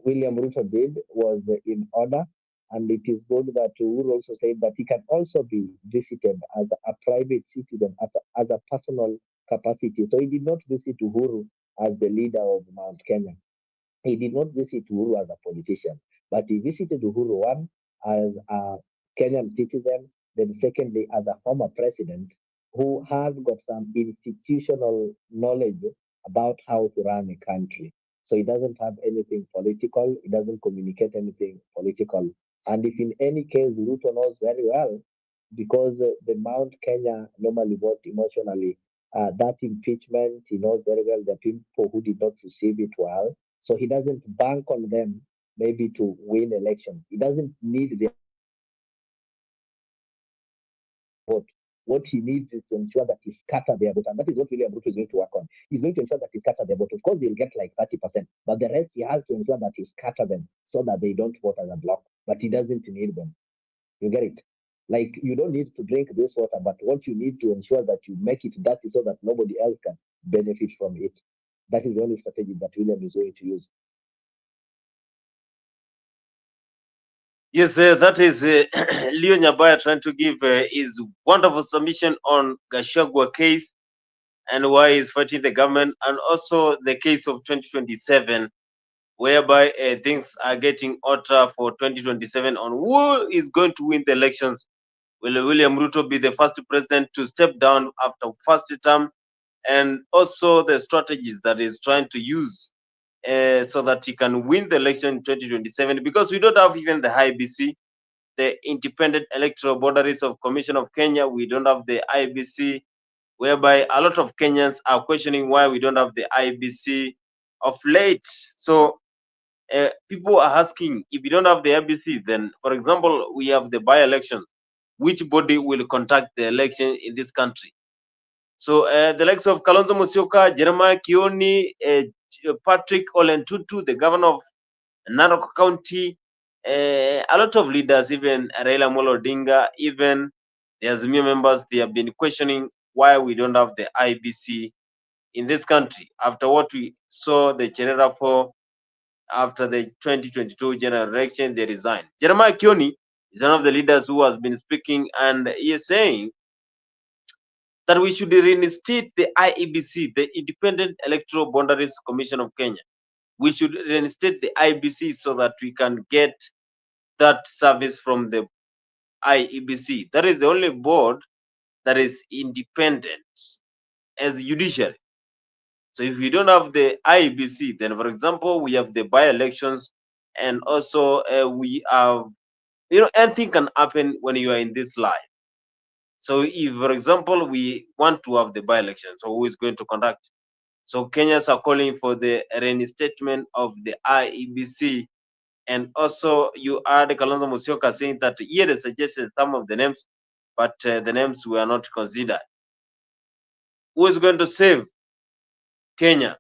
Speaker 5: William Ruto did was in order, and it is good that Uhuru also said that he can also be visited as a private citizen, as a personal capacity. So he did not visit Uhuru as the leader of Mount Kenya. He did not visit Uhuru as a politician, but he visited Uhuru, one, as a Kenyan citizen, then secondly, as a former president who has got some institutional knowledge about how to run a country. So he doesn't have anything political, he doesn't communicate anything political. And if in any case, Ruto knows very well, because the Mount Kenya normally vote emotionally, that impeachment, he knows very well the people who did not receive it well. So he doesn't bank on them maybe to win elections. He doesn't need the vote. What he needs is to ensure that he scatter their vote. And that is what William Ruto is going to work on. He's going to ensure that he scatter their vote. Of course, they'll get like 30%, but the rest he has to ensure that he scatter them so that they don't vote as a block. But he doesn't need them. You get it? Like, you don't need to drink this water, but what you need to ensure that you make it dirty so that nobody else can benefit from it. That is the only strategy that William is going to use.
Speaker 3: Yes, that is Leo Nyabaya trying to give his wonderful submission on Gachagua case and why he's fighting the government, and also the case of 2027, whereby things are getting hotter for 2027 on who is going to win the elections. Will William Ruto be the first president to step down after first term, and also the strategies that he's trying to use so that he can win the election in 2027, because we don't have even the IBC, the Independent Electoral Boundaries of Commission of Kenya. We don't have the IBC, whereby a lot of Kenyans are questioning why we don't have the IBC of late. So people are asking, if we don't have the IBC, then, for example, we have the by-elections, which body will conduct the election in this country? So the likes of Kalonzo Musyoka, Jeremiah Kioni, Patrick Olentutu, the governor of Narok County, a lot of leaders, even Raila Odinga, even the Azimio members, they have been questioning why we don't have the IBC in this country. After what we saw the Cherera for, after the 2022 general election, they resigned. Jeremiah Kioni is one of the leaders who has been speaking, and he is saying that we should reinstate the IEBC, the Independent Electoral Boundaries Commission of Kenya. We should reinstate the IBC so that we can get that service from the IEBC. That is the only board that is independent as judiciary. So if we don't have the IEBC, then, for example, we have the by-elections, and also we have, anything can happen when you are in this life. So if, for example, we want to have the by-election, so who is going to conduct? So Kenyans are calling for the reinstatement of the IEBC. And also you heard Kalonzo Musyoka saying that he had suggested some of the names, but the names were not considered. Who is going to save Kenya?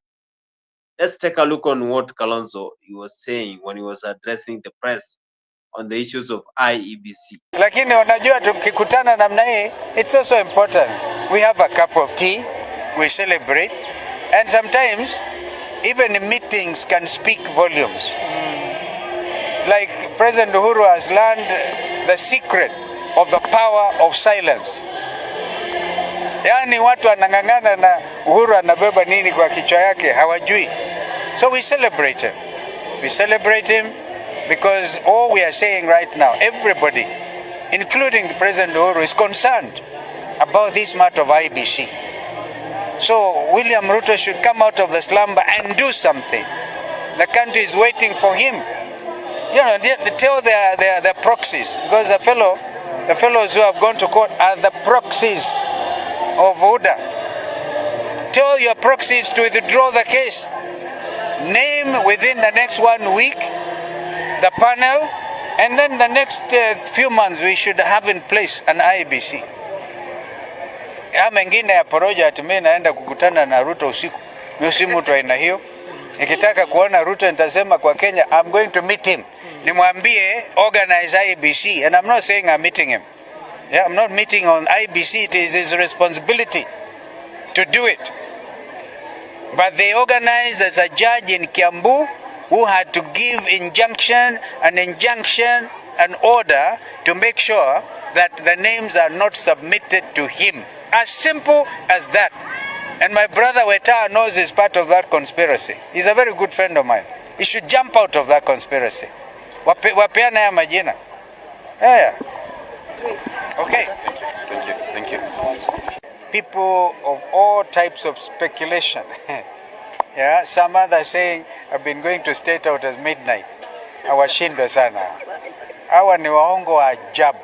Speaker 3: Let's take a look on what Kalonzo was saying when he was addressing the press on the issues of IEBC.
Speaker 6: Lakini unajua tukikutana namna hii, it's also important. We have a cup of tea, we celebrate, and sometimes even meetings can speak volumes. Like President Uhuru has learned the secret of the power of silence. Yani watu wanang'ang'ana na Uhuru anabeba nini kwa kichwa yake hawajui. So we celebrate him. We celebrate him because all we are saying right now, everybody, including the President Uhuru, is concerned about this matter of IBC. So William Ruto should come out of the slumber and do something. The country is waiting for him. You know, they tell their proxies, because the fellows who have gone to court are the proxies of UDA. Tell your proxies to withdraw the case. Name within the next 1 week the panel, and then the next few months we should have in place an IBC. Ya mengine ya poroja ati mimi naenda kukutana na Ruto usiku. Mimi si mtu aina hiyo. Nikitaka kuona Ruto nitasema kwa Kenya, I'm going to meet him. Nimwambie organize IBC, and I'm not saying I'm meeting him. Yeah, I'm not meeting on IBC. It is his responsibility to do it. But they organized as a judge in Kiambu who had to give an injunction, an order to make sure that the names are not submitted to him. As simple as that. And my brother Weta knows he's part of that conspiracy. He's a very good friend of mine. He should jump out of that conspiracy. Wapeana ya majina. Yeah. Okay.
Speaker 3: Thank you.
Speaker 6: People of all types of speculation. Yeah, some others saying I've been going to state out as midnight. Awashindwe sana. Hawa ni waongo wa ajabu.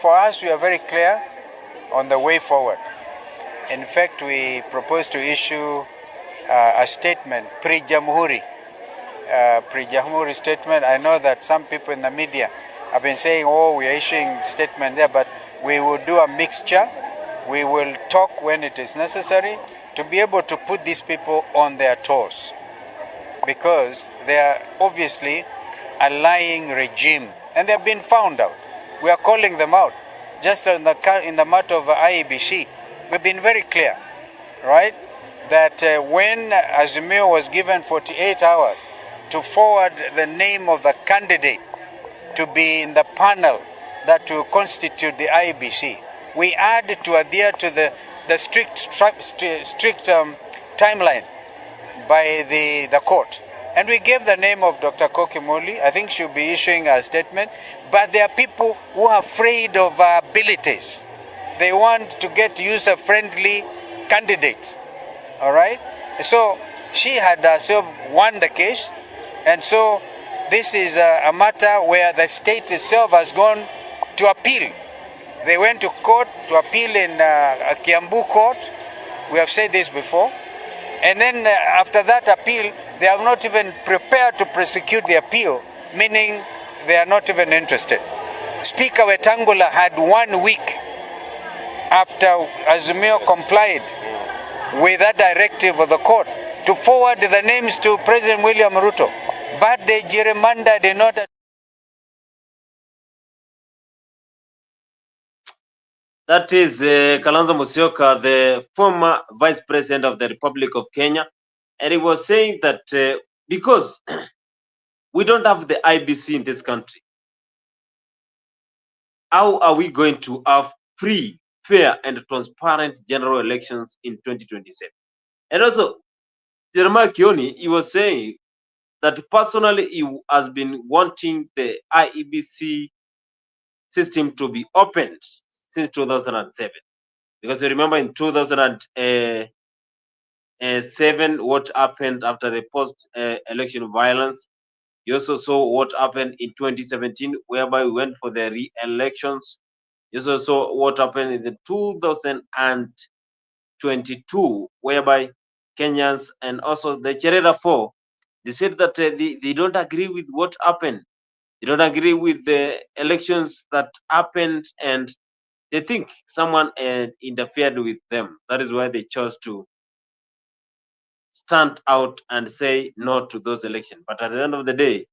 Speaker 6: For us, we are very clear on the way forward. In fact, we propose to issue a statement, pre-Jamhuri statement. I know that some people in the media have been saying, oh, we are issuing statement there, but we will do a mixture. We will talk when it is necessary to be able to put these people on their toes, because they are obviously a lying regime and they have been found out. We are calling them out. Just in the matter of IEBC, we've been very clear, right, that when Azimio was given 48 hours to forward the name of the candidate to be in the panel that will constitute the IEBC, we had to adhere to the strict timeline by the court. And we gave the name of Dr. Kokimoli. I think she'll be issuing a statement. But there are people who are afraid of our abilities. They want to get user-friendly candidates. All right? So she had herself won the case. And so this is a matter where the state itself has gone to appeal. They went to court to appeal in a Kiambu court. We have said this before. And then after that appeal, they are not even prepared to prosecute the appeal, meaning they are not even interested. Speaker Wetangula had 1 week after Azimio complied with that directive of the court to forward the names to President William Ruto. But the gerrymander did not.
Speaker 3: That is Kalonzo Musyoka, the former Vice President of the Republic of Kenya. And he was saying that because we don't have the IBC in this country, how are we going to have free, fair, and transparent general elections in 2027? And also, Jeremiah Kioni, he was saying that personally he has been wanting the IEBC system to be opened since 2007. Because you remember in 2007 what happened after the post-election violence. You also saw what happened in 2017, whereby we went for the re-elections. You also saw what happened in the 2022, whereby Kenyans and also the Cherera 4, they said that they don't agree with what happened. They don't agree with the elections that happened, and they think someone interfered with them. That is why they chose to stand out and say no to those elections. But at the end of the day,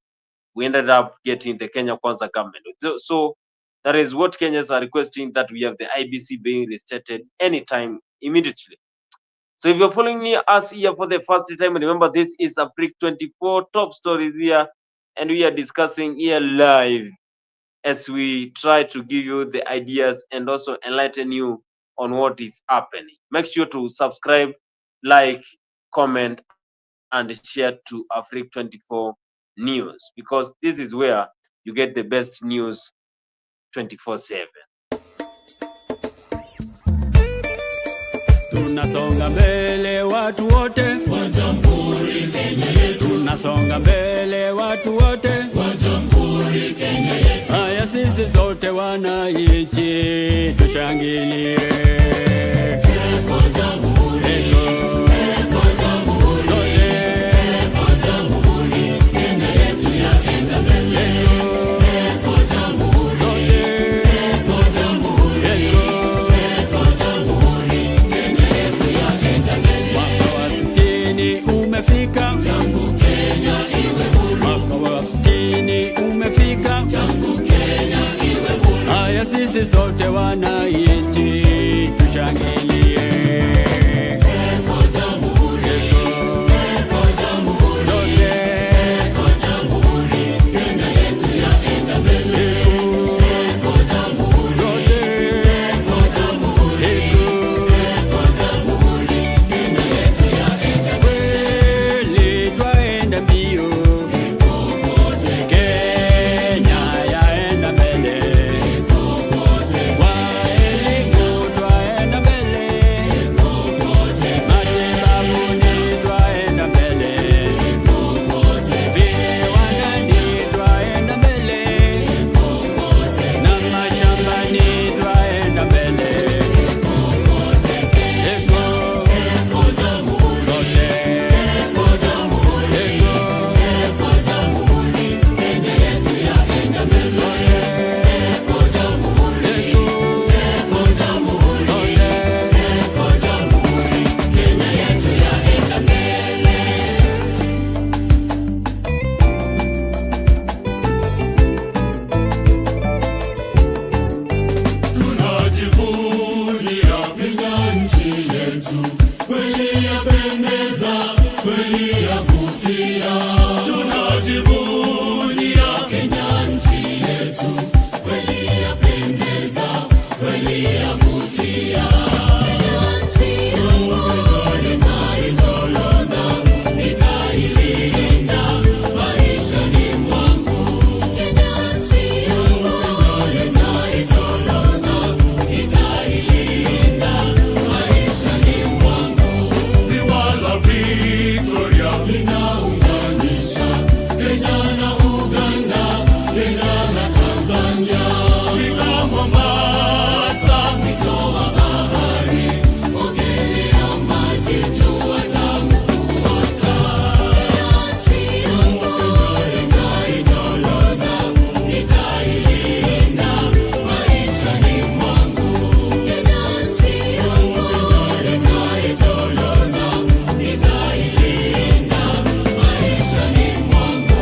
Speaker 3: we ended up getting the Kenya Kwanza government. So that is what Kenyans are requesting, that we have the IBC being restated anytime, immediately. So if you're following us here for the first time, remember this is AFRIQ24 top stories here, and we are discussing here live as we try to give you the ideas and also enlighten you on what is happening. Make sure to subscribe, like, comment, and share to AFRIQ24 News, because this is where you get the best news 24/7.
Speaker 1: Tunasonga mbele watu wote wa Jamhuri Kenya yetu. Tunasonga mbele watu wote wa Jamhuri Kenya yetu. Haya sisi sote wananchi tushangilie. Kwa Jamhuri, kwa Jamhuri, kwa Jamhuri Kenya yetu yaenda mbele. Kwa Jamhuri, kwa Jamhuri, kwa Jamhuri Kenya yetu yaenda mbele. Mwaka wa 60 umefika, tangu Kenya iwe huru. Mwaka wa 60 umefika, tangu Kenya iwe huru. Haya sisi sote wananchi tushangilie. Kwa Jamhuri, kwa Jamhuri, kwa Jamhuri Kenya yetu yaenda mbele. Kwa Jamhuri, kwa Jamhuri, kwa Jamhuri Kenya yetu yaenda mbele. Twaenda mbio, Kenya yaenda mbele. Wa elimu twaenda mbele, matibabuni twaenda mbele, viwandani twaenda mbele, na mashambani twaenda mbele. Tunajivunia Kenya nchi yetu, kweli yapendeza, kweli yavutia. Tunajivunia Kenya nchi yetu, kweli yapendeza, kweli yavutia. Nchi yangu nitaitoloza, nitailinda maishani mwangu. Nchi yangu nitaitoloza, nitailinda maishani mwangu. Ziwa la Victoria linaunganisha Kenya na Uganda, Kenya na Tanzania. Fika Mombasa, mito wa bahari, ogelea maji, jua tamu kuota. Nchi yangu nitaitoloza, nitailinda maishani mwangu. Nchi yangu nitaitoloza, nitailinda maishani mwangu.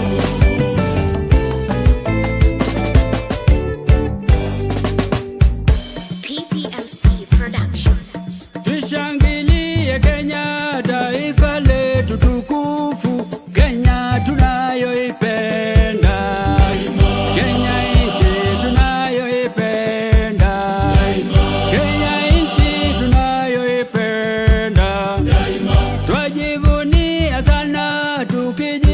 Speaker 7: PPMC Production.
Speaker 1: Tushangilie Kenya, taifa letu tukufu, Kenya tunayoipenda, Kenya nchi tunayoipenda, Kenya nchi tunayoipenda, twajivunia sana tukija